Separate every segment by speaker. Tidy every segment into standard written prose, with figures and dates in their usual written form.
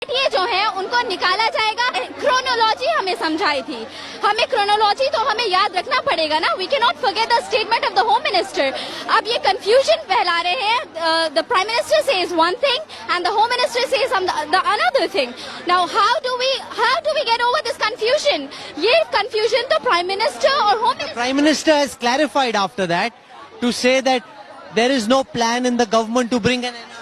Speaker 1: ये जो है उनको निकाला जाएगा। क्रोनोलॉजी हमें समझाई थी, हमें क्रोनोलॉजी तो हमें याद रखना पड़ेगा ना। We can not forget the statement of the home minister. अब ये कंफ्यूजन फैला रहे हैं। The prime minister says one thing and the home minister says the another thing. Now how do we get over this confusion? ये confusion तो prime minister और home minister.
Speaker 2: Prime Minister has clarified after that to say that there is no plan in the government to bring an NRC.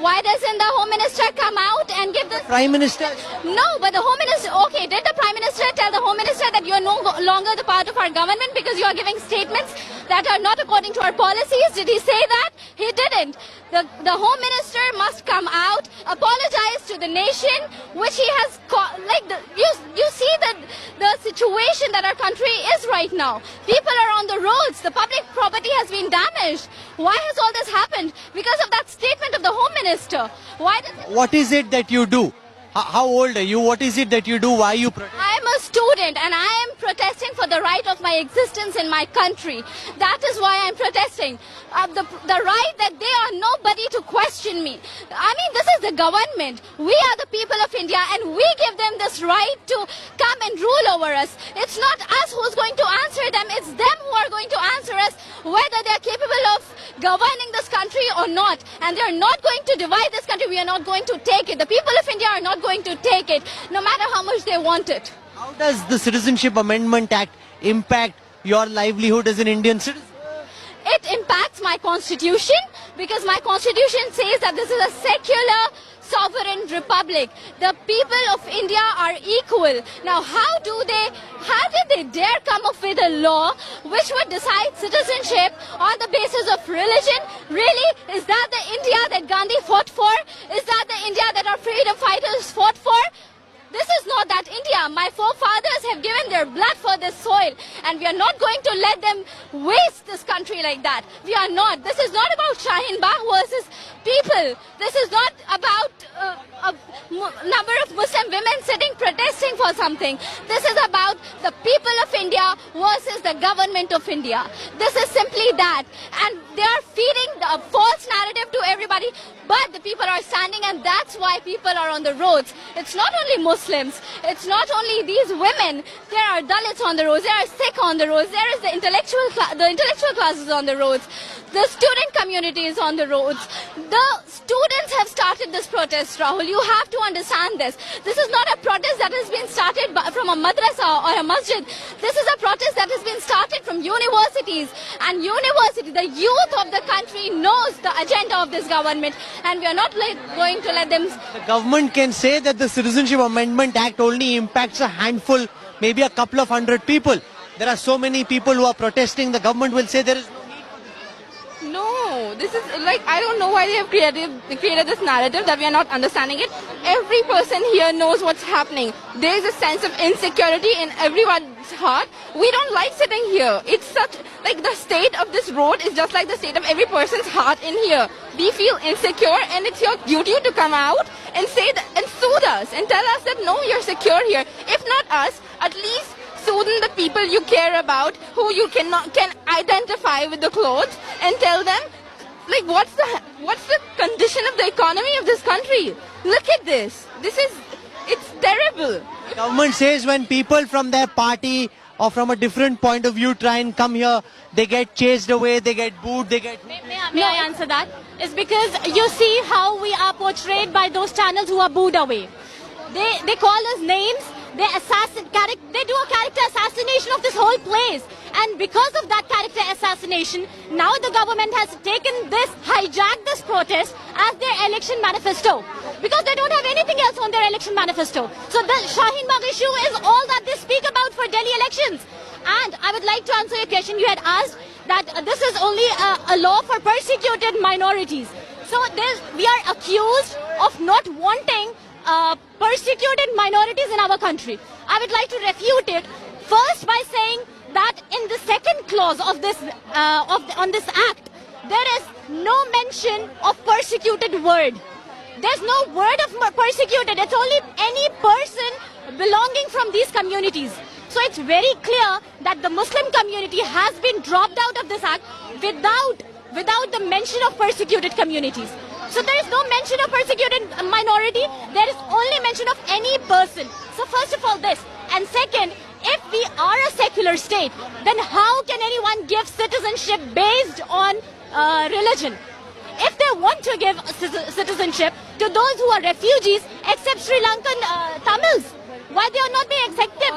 Speaker 1: Why doesn't the Home Minister come out and give the...
Speaker 2: Prime Minister...
Speaker 1: No, but the Home Minister... Okay, did the Prime Minister tell the Home Minister that you are no longer the part of our government because you are giving statements that are not according to our policies? Did he say that? He didn't. The Home Minister must come out, apologize to the nation, which he has... You see the situation that our country is right now. People are on the roads. The public property has been damaged. Why has all this happened? Because of that statement of the Home Minister. Why does it...
Speaker 2: What is it that you do? How old are you? What is it that you do? Why you protest?
Speaker 1: I am a student and I am protesting for the right of my existence in my country. That is why I am protesting. The right that they are nobody to question me. I mean, this is the government. We are the people of India and we give them this right to come and rule over us. It's not us who's going to answer them. It's them who are going to answer us whether they are capable of governing this country or not. And they are not going to divide this country. We are not going to take it. The people of India are not going to take it, no matter how much they want it.
Speaker 2: How does the Citizenship Amendment Act impact your livelihood as an Indian citizen?
Speaker 1: It impacts my constitution because my constitution says that this is a secular sovereign republic. The people of India are equal. Now, how did they dare come up with a law which would decide citizenship on the basis of religion? Really? Is that the India that Gandhi fought for? Is that the India that our freedom fighters fought for? This is not that India. My forefathers have given their blood for this soil and we are not going to let them waste this country like that. We are not. This is not about Shaheen Bagh versus people. This is not about a number of Muslim women sitting protesting for something. This is about the people of India versus the government of India. This is simply that. And they are feeding a false narrative to everybody. But the people are standing and that's why people are on the roads. It's not only Muslims. It's not only these women. There are Dalits on the roads. There are Sikh on the roads. There is the intellectual classes on the roads. The student community is on the roads. The students have started this protest, Rahul. You have to understand this. This is not a protest that has been started from a madrasa or a masjid. This is a protest that has been started from universities. And the youth of the country knows the agenda of this government. And we are not going to let them...
Speaker 2: The government can say that the Citizenship Amendment Act only impacts a handful, maybe a couple of hundred people. There are so many people who are protesting. The government will say there is no...
Speaker 3: No, this is like, I don't know why they have created this narrative that we are not understanding it. Every person here knows what's happening. There is a sense of insecurity in everyone's heart. We don't like sitting here. It's such, like the state of this road is just like the state of every person's heart in here. We feel insecure and it's your duty to come out and say that, and soothe us and tell us that no, you're secure here. If not us, at least soothe the people you care about, who you can identify with the clothes, and tell them, like, what's the condition of the economy of this country? Look at this. It's terrible.
Speaker 2: The government says when people from their party or from a different point of view try and come here, they get chased away, they get booed, they get...
Speaker 4: May I answer that? It's because you see how we are portrayed by those channels who are booed away. They call us names. They do a character assassination of this whole place. And because of that character assassination, now the government has hijacked this protest as their election manifesto. Because they don't have anything else on their election manifesto. So the Shaheen Bagh issue is all that they speak about for Delhi elections. And I would like to answer your question. You had asked that this is only a law for persecuted minorities. So we are accused of not wanting persecuted minorities in our country. I would like to refute it first by saying that in the second clause of this on this act, there is no mention of persecuted word. There's no word of persecuted. It's only any person belonging from these communities. So it's very clear that the Muslim community has been dropped out of this act without the mention of persecuted communities. So there is no mention of persecuted minority. There is only mention intervention of any person. So first of all this. And second, if we are a secular state, then how can anyone give citizenship based on religion? If they want to give citizenship to those who are refugees, except Sri Lankan Tamils, why they are not being accepted?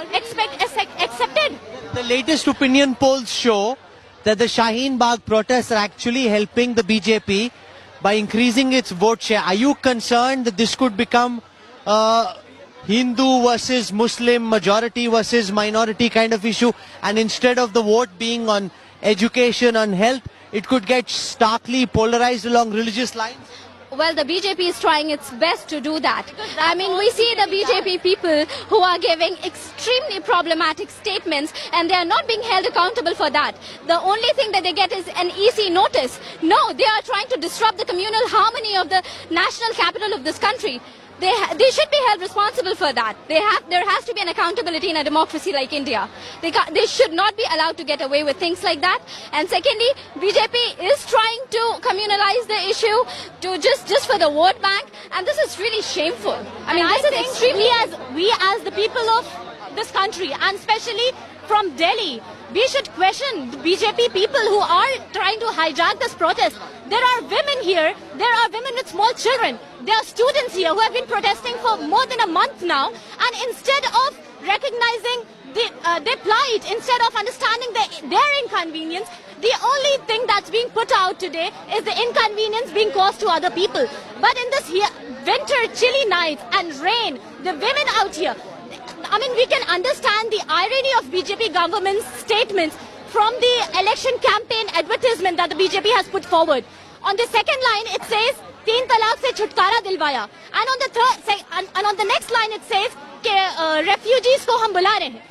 Speaker 2: The latest opinion polls show that the Shaheen Bagh protests are actually helping the BJP by increasing its vote share. Are you concerned that this could become Hindu versus Muslim, majority versus minority kind of issue, and instead of the vote being on education, on health, it could get starkly polarized along religious lines?
Speaker 1: Well, the BJP is trying its best to do that. I mean, we see the BJP people who are giving extremely problematic statements and they are not being held accountable for that. The only thing that they get is an EC notice. No, they are trying to disrupt the communal harmony of the national capital of this country. They should be held responsible for that. There has to be an accountability in a democracy like India. They should not be allowed to get away with things like that. And secondly, BJP is trying to communalize the issue to just for the vote bank, and this is really shameful. I mean, this is extremely.
Speaker 4: We as the people of this country, and especially from Delhi, we should question the BJP people who are trying to hijack this protest. There are women here, there are women with small children, there are students here who have been protesting for more than a month now, and instead of recognizing their plight, instead of understanding their inconvenience, the only thing that's being put out today is the inconvenience being caused to other people. But in this winter, chilly nights and rain, the women out here, I mean, we can understand the irony of BJP government's statements from the election campaign advertisement that the BJP has put forward. On the second line, it says, "Teen talaq se chutkara dilwaya," and on the third, and on the next line, it says, "Refugees ko hum bula rahe hain."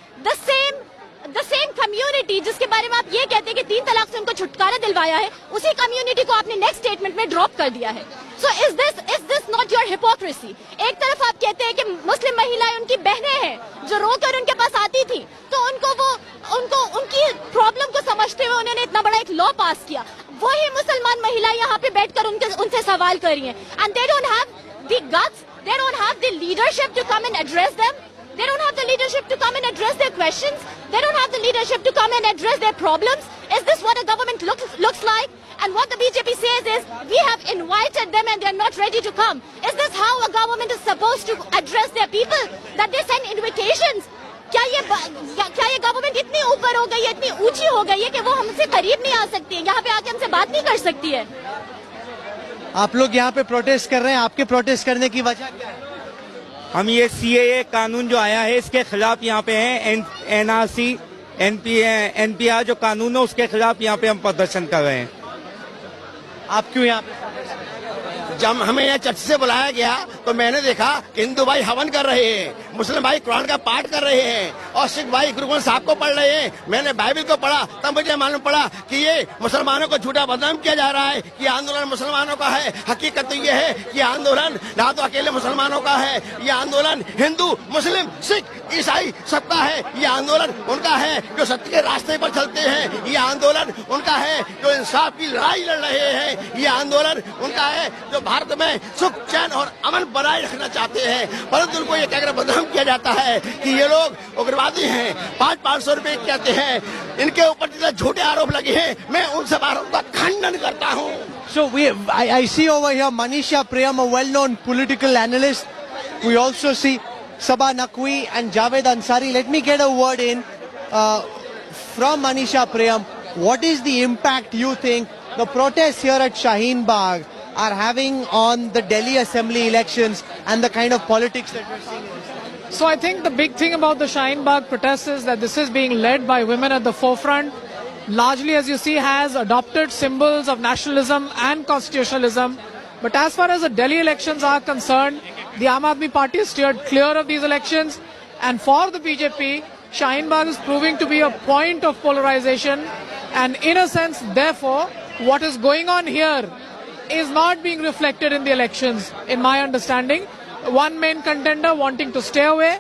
Speaker 4: The same community जिसके बारे में आप ये कहते हैं कि 3 तलाक से उनको छुटकारा दिलवाया है, उसी कम्युनिटी को आपने नेक्स्ट स्टेटमेंट में ड्रॉप कर दिया है. So is this not your hypocrisy? एक तरफ आप कहते हैं कि मुस्लिम महिलाएं उनकी बहनें हैं जो रोकर उनके पास आती थी, तो उनको उनकी प्रॉब्लम को समझते हुए उन्होंने इतना बड़ा एक लॉ पास किया. वही मुसलमान महिलाएं यहाँ पे बैठकर उनसे सवाल कर रही हैं, and they don't have the guts, they don't have the leadership to come and address them. They don't have the leadership to come and address their questions. They don't have the leadership to come and address their problems. Is this what a government looks like? And what the BJP says is, we have invited them and they're not ready to come. Is this how a government is supposed to address their people? That they send invitations? क्या ये government इतनी ऊपर हो गई है, इतनी ऊंची हो गई है कि वो हमसे करीब नहीं आ सकती है, यहाँ पे आके हमसे बात नहीं कर सकती है?
Speaker 2: आप लोग यहाँ पे प्रोटेस्ट कर रहे हैं, आपके प्रोटेस्ट करने की वजह क्या है?
Speaker 5: हम ये CAA कानून जो आया है इसके खिलाफ यहाँ पे हैं. NRC NPR जो कानून है उसके खिलाफ यहाँ पे हम प्रदर्शन कर रहे हैं.
Speaker 2: आप क्यों यहाँ पे?
Speaker 6: जब हमें यहाँ चर्च से बुलाया गया तो मैंने देखा कि हिंदू भाई हवन कर रहे हैं, मुस्लिम भाई कुरान का पाठ कर रहे हैं और सिख भाई गुरु ग्रंथ साहब को पढ़ रहे हैं. मैंने बाइबल को पढ़ा तब मुझे मालूम पड़ा कि ये मुसलमानों को झूठा बदनाम किया जा रहा है कि आंदोलन मुसलमानों का है. हकीकत तो ये है कि आंदोलन ना तो अकेले मुसलमानों का है, ये आंदोलन हिंदू मुस्लिम सिख ईसाई सबका है. ये आंदोलन उनका है जो सत्य के रास्ते पर चलते हैं. ये आंदोलन उनका है जो इंसाफ की लड़ाई लड़ रहे हैं. ये आंदोलन उनका है जो भारत में सुख चैन और अमन बनाए रखना चाहते हैं. परंतु उनको ये कहकर बदनाम किया जाता है कि ये लोग उग्रवादी हैं, 500 रुपए कहते हैं. इनके ऊपर जितने झूठे आरोप लगे हैं मैं उन सब आरोप का खंडन करता हूँ.
Speaker 2: So I see over here Manisha Priyam, a well-known political analyst. We also see Sabah Naqvi and Javed Ansari. Let me get a word in from Manisha Priyam. What is the impact you think the protests here at Shaheen Bagh are having on the Delhi Assembly elections and the kind of politics that we're seeing?
Speaker 7: So I think the big thing about the Shaheen Bagh protests is that this is being led by women at the forefront. Largely, as you see, has adopted symbols of nationalism and constitutionalism. But as far as the Delhi elections are concerned, the Aam Aadmi Party is steered clear of these elections. And for the BJP, Shaheen Bagh is proving to be a point of polarization. And in a sense, therefore, what is going on here is not being reflected in the elections, in my understanding. One main contender wanting to stay away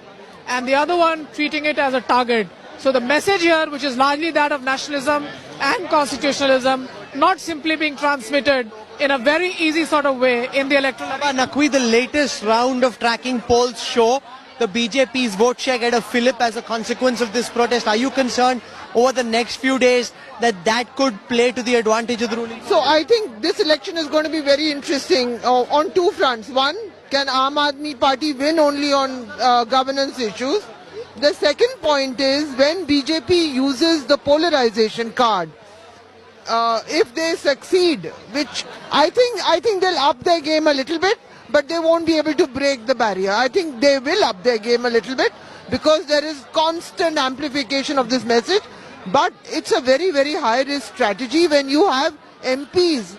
Speaker 7: and the other one treating it as a target. So the message here, which is largely that of nationalism and constitutionalism, not simply being transmitted in a very easy sort of way in the electoral.
Speaker 2: Naqvi, the latest round of tracking polls show the BJP's vote share get a fillip as a consequence of this protest. Are you concerned over the next few days that could play to the advantage of the ruling?
Speaker 8: So I think this election is going to be very interesting on two fronts. One, can Aam Aadmi Party win only on governance issues? The second point is when BJP uses the polarization card, if they succeed, which I think they'll up their game a little bit, but they won't be able to break the barrier. I think they will up their game a little bit because there is constant amplification of this message. But it's a very, very high risk strategy when you have MPs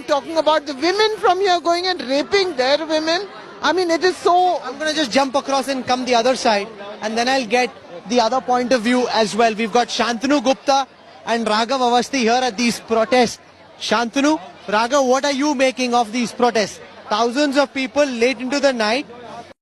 Speaker 8: talking about the women from here going and raping their women. I mean, it is so...
Speaker 2: I'm going to just jump across and come the other side, and then I'll get the other point of view as well. We've got Shantanu Gupta and Raghav Avasthi here at these protests. Shantanu, Raghav, what are you making of these protests? Thousands of people late into the night